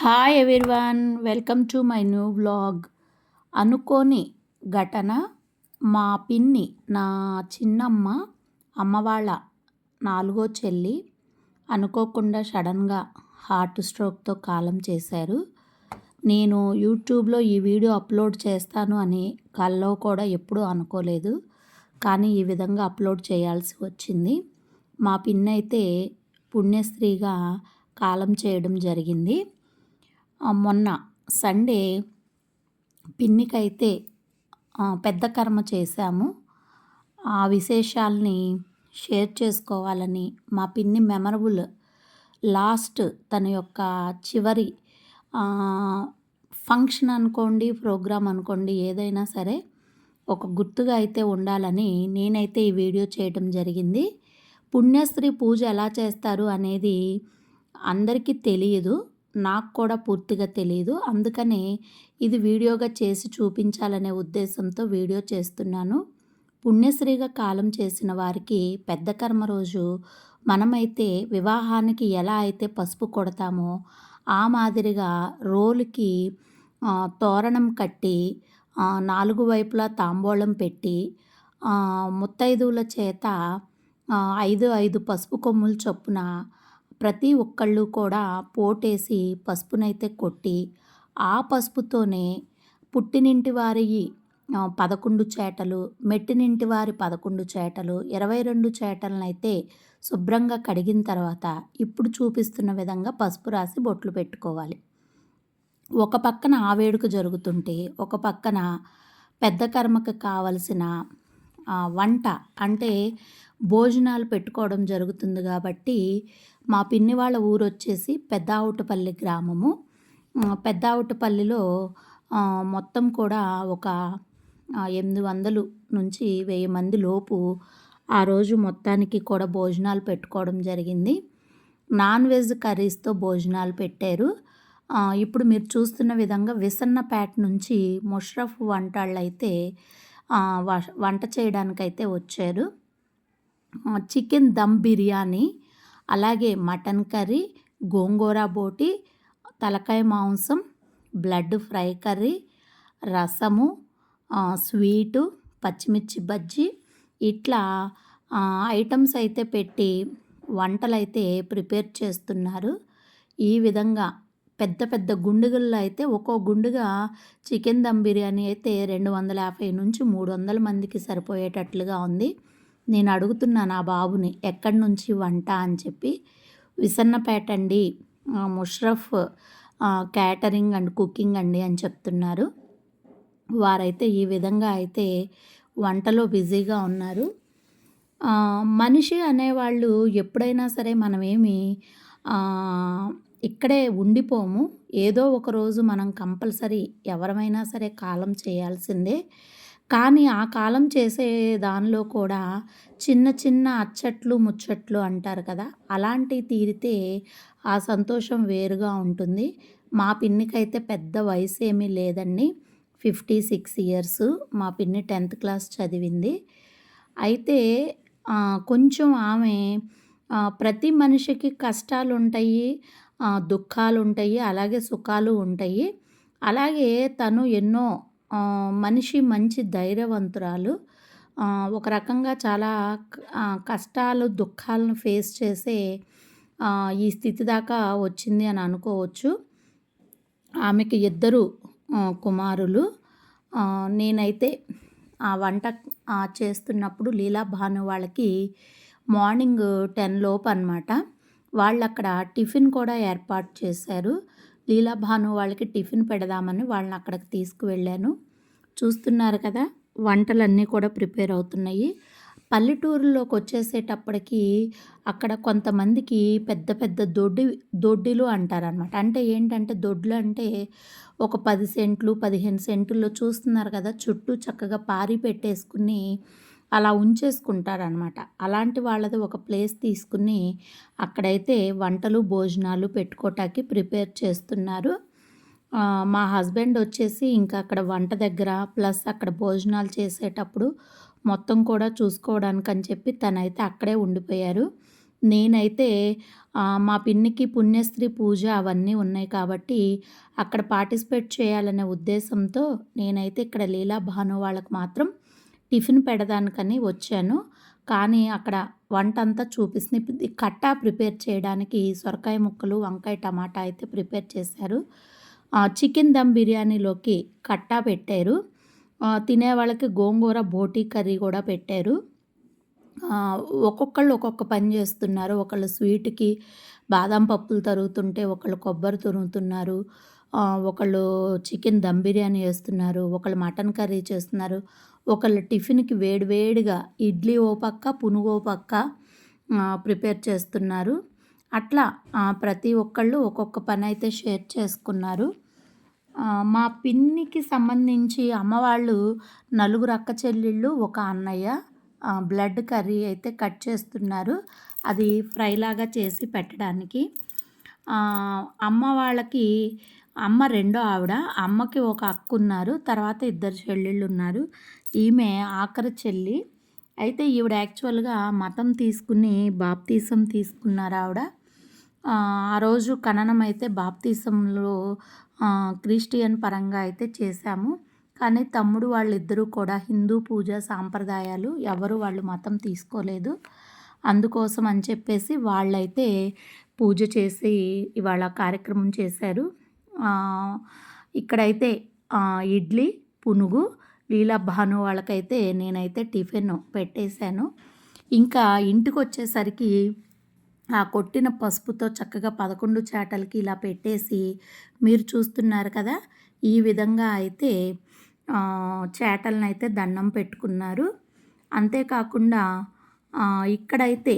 Hi everyone, welcome to my new vlog. అనుకోని ఘటన. మా పిన్ని, నా చిన్నమ్మ, అమ్మ వాళ్ళ నాలుగో చెల్లి అనుకోకుండా సడన్గా హార్ట్ స్ట్రోక్తో కాలం చేశారు. నేను యూట్యూబ్లో ఈ వీడియో అప్లోడ్ చేస్తాను అని కల్లో కూడా ఎప్పుడూ అనుకోలేదు, కానీ ఈ విధంగా అప్లోడ్ చేయాల్సి వచ్చింది. మా పిన్ని అయితే పుణ్యస్త్రీగా కాలం చేయడం జరిగింది. మొన్న సండే పిన్నికైతే పెద్ద కర్మ చేశాము. ఆ విశేషాల్ని షేర్ చేసుకోవాలని, మా పిన్ని మెమరబుల్ లాస్ట్ తన యొక్క చివరి ఫంక్షన్ అనుకోండి, ప్రోగ్రాం అనుకోండి, ఏదైనా సరే ఒక గుర్తుగా అయితే ఉండాలని నేనైతే ఈ వీడియో చేయడం జరిగింది. పుణ్యస్త్రీ పూజ ఎలా చేస్తారు అనేది అందరికీ తెలియదు, నాకు కూడా పూర్తిగా తెలియదు. అందుకనే ఇది వీడియోగా చేసి చూపించాలనే ఉద్దేశంతో వీడియో చేస్తున్నాను. పుణ్యశ్రీగా కాలం చేసిన వారికి పెద్ద కర్మ రోజు మనమైతే వివాహానికి ఎలా అయితే పసుపు కొడతామో ఆ మాదిరిగా రోలుకి తోరణం కట్టి, నాలుగు వైపులా తాంబూలం పెట్టి, ముత్తైదువుల చేత 5 పసుపు కొమ్ములు చొప్పున ప్రతి ఒక్కళ్ళు కూడా పోటేసి పసుపునైతే కొట్టి, ఆ పసుపుతోనే పుట్టినింటి వారి 11 చేటలు, మెట్టినింటి వారి 11 చేటలు, 22 చేటలనైతే శుభ్రంగా కడిగిన తర్వాత ఇప్పుడు చూపిస్తున్న విధంగా పసుపు రాసి బొట్లు పెట్టుకోవాలి. ఒక పక్కన ఆ వేడుక జరుగుతుంటే ఒక పక్కన పెద్ద కర్మకు కావలసిన వంట అంటే భోజనాలు పెట్టుకోవడం జరుగుతుంది. కాబట్టి మా పిన్ని వాళ్ళ ఊరు వచ్చేసి పెద్దావుటపల్లి గ్రామము. పెద్దావుటపల్లిలో మొత్తం కూడా ఒక 800 నుంచి 1000 మంది లోపు ఆ రోజు మొత్తానికి కూడా భోజనాలు పెట్టుకోవడం జరిగింది. నాన్ వెజ్ కర్రీస్తో భోజనాలు పెట్టారు. ఇప్పుడు మీరు చూస్తున్న విధంగా విసన్నపేట నుంచి ముషరఫ్ వంటాళ్ళు అయితే వంట చేయడానికైతే వచ్చారు. చికెన్ దమ్ బిర్యానీ, అలాగే మటన్ కర్రీ, గోంగూర బోటి, తలకాయ మాంసం, బ్లడ్ ఫ్రై కర్రీ, రసము, స్వీటు, పచ్చిమిర్చి బజ్జీ, ఇట్లా ఐటమ్స్ అయితే పెట్టి వంటలైతే ప్రిపేర్ చేస్తున్నారు. ఈ విధంగా పెద్ద పెద్ద గుండుగుల్లో అయితే ఒక్కో గుండుగా చికెన్ దమ్ బిర్యానీ అయితే 250 నుంచి 300 మందికి సరిపోయేటట్లుగా ఉంది. నేను అడుగుతున్నాను ఆ బాబుని ఎక్కడి నుంచి వంట అని చెప్పి. విసన్నపేట అండి, ముషరఫ్ క్యాటరింగ్ అండ్ కుకింగ్ అండి అని చెప్తున్నారు. వారైతే ఈ విధంగా అయితే వంటలో బిజీగా ఉన్నారు. మనిషి అనేవాళ్ళు ఎప్పుడైనా సరే మనమేమి ఇక్కడే ఉండిపోము. ఏదో ఒక రోజు మనం కంపల్సరీ ఎవరమైనా సరే కాలం చేయాల్సిందే. కానీ ఆ కాలం చేసే దానిలో కూడా చిన్న చిన్న అచ్చట్లు ముచ్చట్లు అంటారు కదా, అలాంటివి తీరితే ఆ సంతోషం వేరుగా ఉంటుంది. మా పిన్నికైతే పెద్ద వయసు ఏమీ లేదండి, 56 ఇయర్స్. మా పిన్ని 10th క్లాస్ చదివింది. అయితే కొంచెం ఆమె ప్రతి మనిషికి కష్టాలు ఉంటాయి, దుఃఖాలు ఉంటాయి, అలాగే సుఖాలు ఉంటాయి. అలాగే తను ఎన్నో మనిషి మంచి ధైర్యవంతురాలు. ఒక రకంగా చాలా కష్టాలు దుఃఖాలను ఫేస్ చేసే ఈ స్థితి దాకా వచ్చింది అని అనుకోవచ్చు. ఆమెకి 2 కుమారులు. నేనైతే ఆ వంట చేస్తున్నప్పుడు లీలా భాను వాళ్ళకి మార్నింగ్ 10 లోపు అనమాట. వాళ్ళు అక్కడ టిఫిన్ కూడా ఏర్పాటు చేశారు. లీలా భాను వాళ్ళకి టిఫిన్ పెడదామని వాళ్ళని అక్కడికి తీసుకువెళ్ళాను. చూస్తున్నారు కదా, వంటలన్నీ కూడా ప్రిపేర్ అవుతున్నాయి. పల్లెటూరులోకి వచ్చేసేటప్పటికి అక్కడ కొంతమందికి పెద్ద పెద్ద దొడ్డిలు అంటారనమాట. అంటే ఏంటంటే దొడ్లు అంటే ఒక 10 సెంట్లు 15 సెంటుల్లో చూస్తున్నారు కదా, చుట్టూ చక్కగా పారి పెట్టేసుకుని అలా ఉంచేసుకుంటారనమాట. అలాంటి వాళ్ళది ఒక ప్లేస్ తీసుకుని అక్కడైతే వంటలు భోజనాలు పెట్టుకోవటానికి ప్రిపేర్ చేస్తున్నారు. మా హస్బెండ్ వచ్చేసి ఇంకా అక్కడ వంట దగ్గర ప్లస్ అక్కడ భోజనాలు చేసేటప్పుడు మొత్తం కూడా చూసుకోవడానికి అని చెప్పి తనైతే అక్కడే ఉండిపోయారు. నేనైతే మా పిన్నికి పుణ్యస్త్రీ పూజ అవన్నీ ఉన్నాయి కాబట్టి అక్కడ పార్టిసిపేట్ చేయాలనే ఉద్దేశంతో నేనైతే ఇక్కడ లీలా భాను వాళ్ళకి మాత్రం టిఫిన్ పెడదానికని వచ్చాను. కానీ అక్కడ వంటంతా చూపిస్తుంది. కట్టా ప్రిపేర్ చేయడానికి సొరకాయ ముక్కలు, వంకాయ, టమాటా అయితే ప్రిపేర్ చేశారు. చికెన్ దమ్ బిర్యానీలోకి కట్టా పెట్టారు. తినేవాళ్ళకి గోంగూర బోటీ కర్రీ కూడా పెట్టారు. ఒక్కొక్కళ్ళు ఒక్కొక్క పని చేస్తున్నారు. ఒకళ్ళు స్వీట్‌కి బాదం పప్పులు తరుగుతుంటే, ఒకళ్ళు కొబ్బరి తురుముతున్నారు. ఒకళ్ళు చికెన్ దమ్ బిర్యానీ చేస్తున్నారు. ఒకళ్ళు మటన్ కర్రీ చేస్తున్నారు. ఒకళ్ళు టిఫిన్‌కి వేడి వేడిగా ఇడ్లీ ఓ పక్క, పునుగు ఓ పక్క ప్రిపేర్ చేస్తున్నారు. అట్లా ప్రతి ఒక్కళ్ళు ఒక్కొక్క పనైతే షేర్ చేసుకున్నారు. మా పిన్నికి సంబంధించి అమ్మవాళ్ళు నలుగురు అక్క చెల్లెళ్ళు, ఒక అన్నయ్య బ్లడ్ కర్రీ అయితే కట్ చేస్తున్నారు. అది ఫ్రైలాగా చేసి పెట్టడానికి. అమ్మ వాళ్ళకి అమ్మ రెండో ఆవిడ. అమ్మకి ఒక అక్క ఉన్నారు. తర్వాత ఇద్దరు చెల్లెళ్ళు ఉన్నారు. ఈమె ఆఖరి చెల్లి. అయితే ఈవిడ యాక్చువల్‌గా మతం తీసుకుని బాప్తీసం తీసుకున్నారు ఆవిడ. ఆ రోజు ఖననం అయితే బాప్తీసంలో క్రిస్టియన్ పరంగా అయితే చేశాము. కానీ తమ్ముడు వాళ్ళిద్దరూ కూడా హిందూ పూజ సాంప్రదాయాలు ఎవరు వాళ్ళు మతం తీసుకోలేదు. అందుకోసం అని చెప్పేసి వాళ్ళైతే పూజ చేసి ఇవాళ కార్యక్రమం చేశారు. ఇక్కడైతే ఇడ్లీ, పునుగు, లీలా భాను వాళ్ళకైతే నేనైతే టిఫిన్ పెట్టేశాను. ఇంకా ఇంటికొచ్చేసరికి ఆ కొట్టిన పసుపుతో చక్కగా 11 చాటలకి ఇలా పెట్టేసి మీరు చూస్తున్నారు కదా! ఈ విధంగా అయితే చేటలనైతే దండం పెట్టుకున్నారు. అంతేకాకుండా ఇక్కడైతే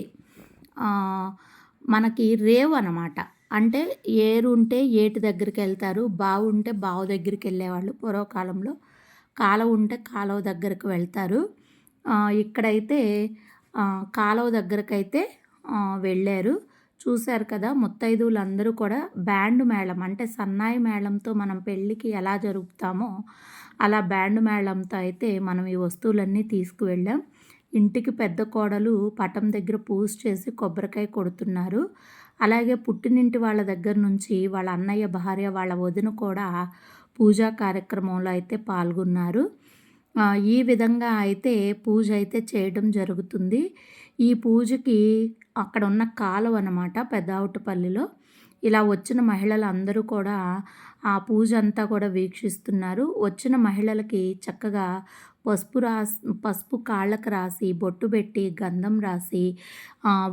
మనకి రేవు అనమాట. అంటే ఏరుంటే ఏటి దగ్గరికెళ్తారు. బావుంటే బావు దగ్గరికెళ్ళేవాళ్ళు పూర్వకాలంలో. కాలవ ఉంటే కాలువ దగ్గరికి వెళ్తారు. ఇక్కడైతే కాలువ దగ్గరకైతే వెళ్ళారు. చూశారు కదా! ముత్తైదువులందరూ కూడా బ్యాండ్ మేళం అంటే సన్నాయి మేళంతో మనం పెళ్ళికి ఎలా జరుపుతామో అలా బ్యాండ్ మేళంతో అయితే మనం ఈ వస్తువులన్నీ తీసుకువెళ్ళాం. ఇంటికి పెద్ద కోడలు పటం దగ్గర పూజ చేసి కొబ్బరికాయ కొడుతున్నారు. అలాగే పుట్టినింటి వాళ్ళ దగ్గర నుంచి వాళ్ళ అన్నయ్య భార్య, వాళ్ళ వదిన కూడా పూజా కార్యక్రమంలో అయితే పాల్గొన్నారు. ఈ విధంగా అయితే పూజ అయితే చేయడం జరుగుతుంది. ఈ పూజకి అక్కడ ఉన్న కాలువ అనమాట పెద్దావుటపల్లిలో. ఇలా వచ్చిన మహిళలందరూ కూడా ఆ పూజ అంతా కూడా వీక్షిస్తున్నారు. వచ్చిన మహిళలకి చక్కగా పసుపు కాళ్ళకి రాసి, బొట్టు పెట్టి, గంధం రాసి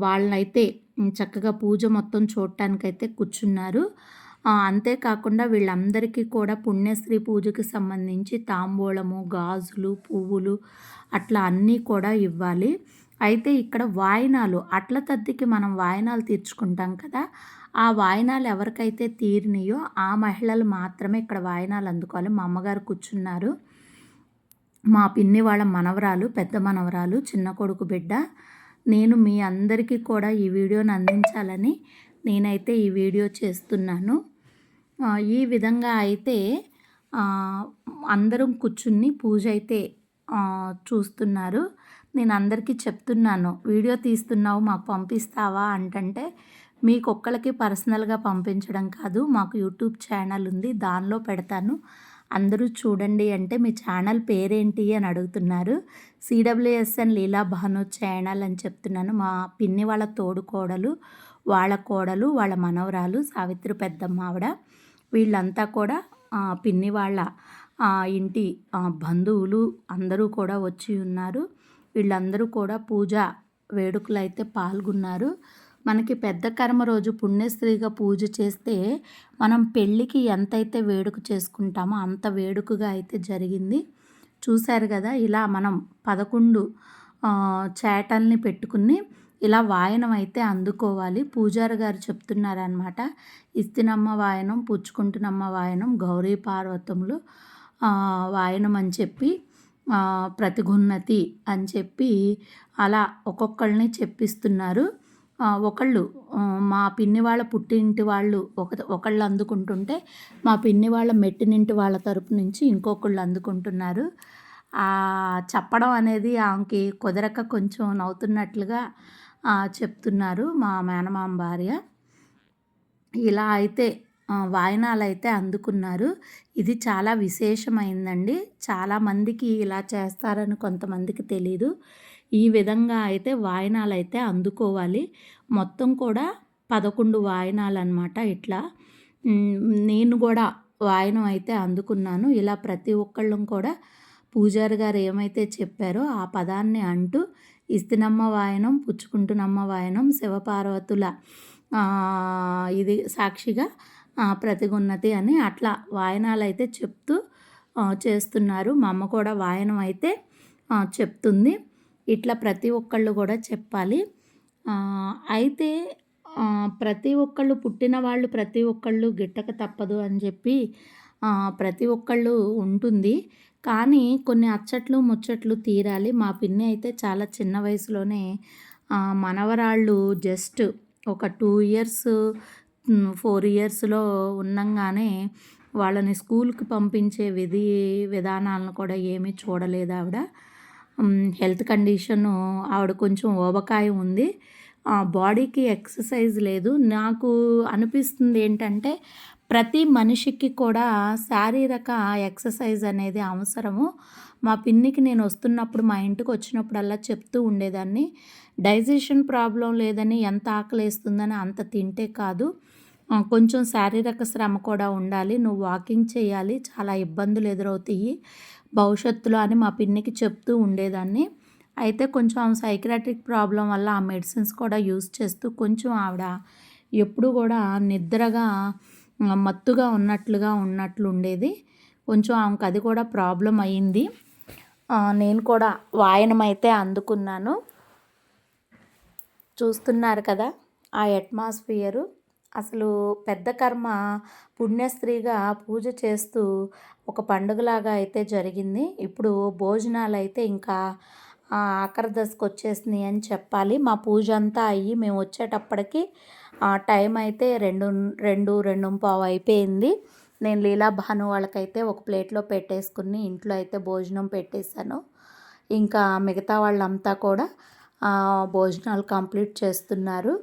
వాళ్ళనైతే చక్కగా పూజ మొత్తం చూడటానికైతే కూర్చున్నారు. అంతేకాకుండా వీళ్ళందరికీ కూడా పుణ్యశ్రీ పూజకి సంబంధించి తాంబూలము, గాజులు, పువ్వులు అట్లా అన్నీ కూడా ఇవ్వాలి. అయితే ఇక్కడ వాయినాలు అట్ల తద్దికి మనం వాయినాలు తీర్చుకుంటాం కదా! ఆ వాయినాలు ఎవరికైతే తీరినాయో ఆ మహిళలు మాత్రమే ఇక్కడ వాయినాలు అందుకోవాలి. మా అమ్మగారు కూర్చున్నారు. మా పిన్ని వాళ్ళ మనవరాలు, పెద్ద మనవరాలు, చిన్న కొడుకు బిడ్డ. నేను మీ అందరికీ కూడా ఈ వీడియోని అందించాలని నేనైతే ఈ వీడియో చేస్తున్నాను. ఈ విధంగా అయితే అందరం కూర్చుని పూజ అయితే చూస్తున్నారు. నేను అందరికీ చెప్తున్నాను, వీడియో తీస్తున్నావు మాకు పంపిస్తావా అంటే, మీకొక్కళ్ళకి పర్సనల్గా పంపించడం కాదు, మాకు యూట్యూబ్ ఛానల్ ఉంది దానిలో పెడతాను, అందరూ చూడండి అంటే మీ ఛానల్ పేరేంటి అని అడుగుతున్నారు. సిడబ్ల్యూఎస్ఎన్ లీలా భాను ఛానల్ అని చెప్తున్నాను. మా పిన్ని వాళ్ళ తోడు కోడలు, వాళ్ళ కోడలు, వాళ్ళ మనవరాలు సావిత్రి పెద్దమ్మ ఆవిడ, వీళ్ళంతా కూడా పిన్ని వాళ్ళ ఇంటి బంధువులు అందరూ కూడా వచ్చి ఉన్నారు. వీళ్ళందరూ కూడా పూజ వేడుకలు అయితే పాల్గొన్నారు. మనకి పెద్ద కర్మ రోజు పుణ్యస్త్రీగా పూజ చేస్తే మనం పెళ్ళికి ఎంతైతే వేడుక చేసుకుంటామో అంత వేడుకగా అయితే జరిగింది. చూశారు కదా! ఇలా మనం 11 చేటల్ని పెట్టుకుని ఇలా వాయనం అయితే అందుకోవాలి. పూజారి గారు చెప్తున్నారనమాట. ఇస్తినమ్మ వాయనం, పుచ్చుకుంటున్నమ్మ వాయనం, గౌరీ పార్వతములు వాయనం అని చెప్పి, ప్రతిగున్నతి అని చెప్పి అలా ఒక్కొక్కళ్ళని చెప్పిస్తున్నారు. ఒకళ్ళు మా పిన్ని వాళ్ళ పుట్టింటి వాళ్ళు ఒకళ్ళు అందుకుంటుంటే, మా పిన్ని వాళ్ళ మెట్టినింటి వాళ్ళ తరపు నుంచి ఇంకొకళ్ళు అందుకుంటున్నారు. చెప్పడం అనేది ఆమెకి కుదరక కొంచెం నవ్వుతున్నట్లుగా చెప్తున్నారు మా మేనమామ భార్య. ఇలా అయితే వాయినాలైతే అందుకున్నారు. ఇది చాలా విశేషమైందండి. చాలామందికి ఇలా చేస్తారని కొంతమందికి తెలీదు. ఈ విధంగా అయితే వాయినాలైతే అందుకోవాలి. మొత్తం కూడా 11 వాయినాలనమాట ఇట్లా. నేను గూడా వాయనం అయితే అందుకున్నాను. ఇలా ప్రతి ఒక్కళ్ళం కూడా పూజారి గారు ఏమైతే చెప్పారో ఆ పదాన్ని అంటూ ఇస్తినమ్మ వాయనం, పుచ్చుకుంటునమ్మ వాయనం, శివపార్వతుల ఇది సాక్షిగా ప్రతిగున్నతి అని అట్లా వాయనాలైతే చెప్తూ చేస్తున్నారు. మా అమ్మ కూడా వాయనం అయితే చెప్తుంది. ఇట్లా ప్రతి ఒక్కళ్ళు కూడా చెప్పాలి. అయితే ప్రతి ఒక్కళ్ళు పుట్టిన వాళ్ళు ప్రతి ఒక్కళ్ళు గిట్టక తప్పదు అని చెప్పి ప్రతి ఒక్కళ్ళు ఉంటుంది. కానీ కొన్ని అచ్చట్లు ముచ్చట్లు తీరాలి. మా పిన్ని అయితే చాలా చిన్న వయసులోనే మనవరాళ్ళు జస్ట్ ఒక 2 ఇయర్స్ 4 ఇయర్స్‌లో ఉండంగానే వాళ్ళని స్కూల్‌కి పంపించే విధానాలను కూడా ఏమీ చూడలేదావిడ. హెల్త్ కండిషను ఆవిడ కొంచెం ఊబకాయం ఉంది. బాడీకి ఎక్సర్సైజ్ లేదు. నాకు అనిపిస్తుంది ఏంటంటే ప్రతి మనిషికి కూడా శారీరక ఎక్సర్సైజ్ అనేది అవసరము. మా పిన్నికి నేను వస్తున్నప్పుడు మా ఇంటికి వచ్చినప్పుడల్లా చెప్తూ ఉండేదాన్ని. డైజెషన్ ప్రాబ్లం లేదని ఎంత ఆకలేస్తుందని అంత తింటే కాదు. కొంచెం శారీరక శ్రమ కూడా ఉండాలి. నువ్వు వాకింగ్ చేయాలి. చాలా ఇబ్బందులు ఎదురవుతాయి భవిష్యత్తులో అని మా పిన్నికి చెప్తూ ఉండేదాన్ని. అయితే కొంచెం ఆమె సైకియాట్రిక్ ప్రాబ్లం వల్ల ఆ మెడిసిన్స్ కూడా యూజ్ చేస్తూ కొంచెం ఆవిడ ఎప్పుడు కూడా నిద్రగా మత్తుగా ఉన్నట్లు ఉండేది. కొంచెం ఆమెకు అది కూడా ప్రాబ్లం అయ్యింది. నేను కూడా వాయనం అయితే అందుకున్నాను. చూస్తున్నారు కదా ఆ అట్మాస్ఫియరు. అసలు పెద్ద కర్మ పుణ్యస్త్రీగా పూజ చేస్తూ ఒక పండుగలాగా అయితే జరిగింది. ఇప్పుడు భోజనాలు అయితే ఇంకా ఆఖరి దశకు వచ్చేసినాయి అని చెప్పాలి. మా పూజ అంతా అయ్యి మేము వచ్చేటప్పటికి టైం అయితే 2:15 అయిపోయింది. నేను లీలా భాను వాళ్ళకైతే ఒక ప్లేట్లో పెట్టేసుకుని ఇంట్లో అయితే భోజనం పెట్టేశాను. ఇంకా మిగతా వాళ్ళంతా కూడా భోజనాలు కంప్లీట్ చేస్తున్నారు.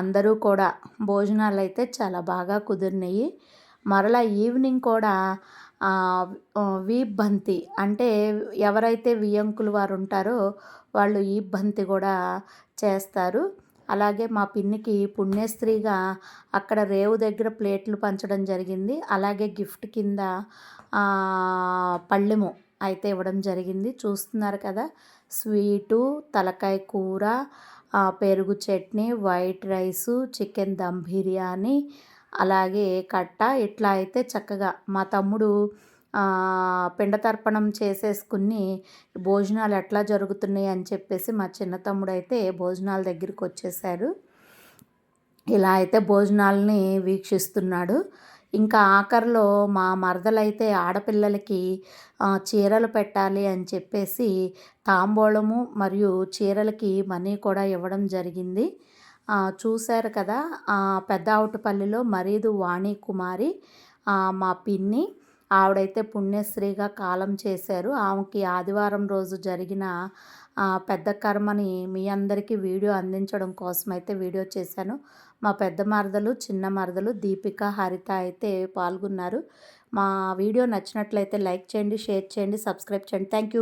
అందరూ కూడా భోజనాలు అయితే చాలా బాగా కుదిరినాయి. మరలా ఈవినింగ్ కూడా వీప్ బంతి అంటే ఎవరైతే వియ్యంకులు వారు ఉంటారో వాళ్ళు ఈ బంతి కూడా చేస్తారు. అలాగే మా పిన్నికి పుణ్యస్త్రీగా అక్కడ రేవు దగ్గర ప్లేట్లు పంచడం జరిగింది. అలాగే గిఫ్ట్ కింద పళ్ళెము అయితే ఇవ్వడం జరిగింది. చూస్తున్నారు కదా స్వీటు, తలకాయ కూర, పెరుగు chutney, white rice, chicken dum biryani, అలాగే కట్ట ఇట్లా అయితే చక్కగా మా తమ్ముడు పిండ తర్పణం చేసేసుకుని భోజనాలు ఎట్లా జరుగుతున్నాయి అని చెప్పేసి మా చిన్న తమ్ముడు అయితే భోజనాల దగ్గరికి వచ్చేసారు. ఇలా అయితే భోజనాలని వీక్షిస్తున్నాడు. ఇంకా ఆఖరిలో మా మరదలైతే ఆడపిల్లలకి చీరలు పెట్టాలి అని చెప్పేసి తాంబూలము మరియు చీరలకి మనీ కూడా ఇవ్వడం జరిగింది. చూశారు కదా పెద్దావుటపల్లిలో మరీదు వాణి కుమారి మా పిన్ని. ఆవిడైతే పుణ్యశ్రీగా కాలం చేశారు. ఆమెకి ఆదివారం రోజు జరిగిన పెద్ద కర్మని మీ అందరికీ వీడియో అందించడం కోసం అయితే వీడియో చేశాను. మా పెద్ద మరదలు, చిన్న మరదలు దీపిక, హరిత అయితే పాల్గొన్నారు. మా వీడియో నచ్చినట్లయితే లైక్ చేయండి, షేర్ చేయండి, సబ్స్క్రైబ్ చేయండి. Thank you.